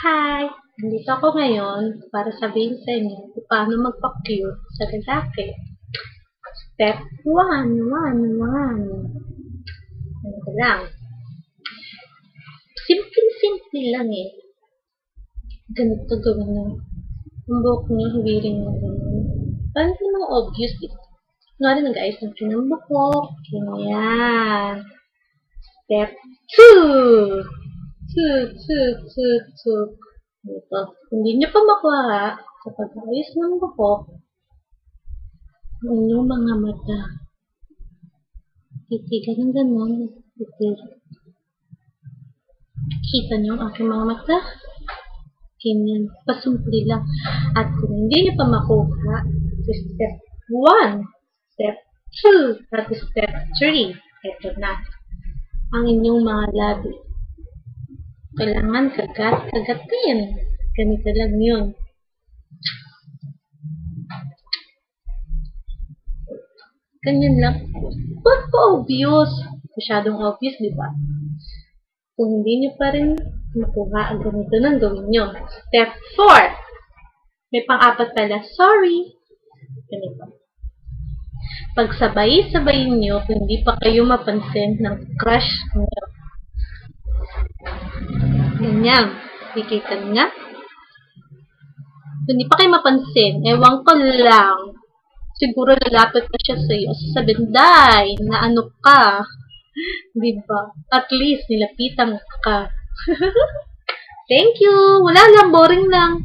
Hi! Nandito ako ngayon para sabihin sa inyo kung paano magpa-cute sa lalaki. Step 1. Ano lang? Simple lang eh. Ganito gawin nyo. Ang buhok nyo, hawirin nyo ganyan. Paano naman obvious eh? Nga rin nag-ayos ng buhok. Ganyan. Step 2. Ito. Hindi nyo pa makuha sa pag-ayos ng buhok ang inyong mga mata. Titigan ng ganon. Kita nyo ang aking mga mata? Ganyan. Pasumpli lang. At kung hindi nyo pa makuha sa step 1, step 2, at step 3, ito na. Ang inyong mga labi. Kailangan kagatin. Ganito lang yun. Ganyan lang. Ba't pa obvious? Masyadong obvious, di ba? Kung hindi nyo pa rin makuha ang ganito nang gawin nyo. Step 4. May pang-apat pala. Sorry. Ganito. Pagsabay-sabayin nyo, kung hindi pa kayo mapansin ng crush nyo. Ganyan. Kikita nga. Kung hindi pa kayo mapansin, ewan ko lang. Siguro lalapit na siya sa'yo. Sasabihin, Day, na ano ka? Diba? At least, nilapitan ka. Thank you! Wala lang, boring lang.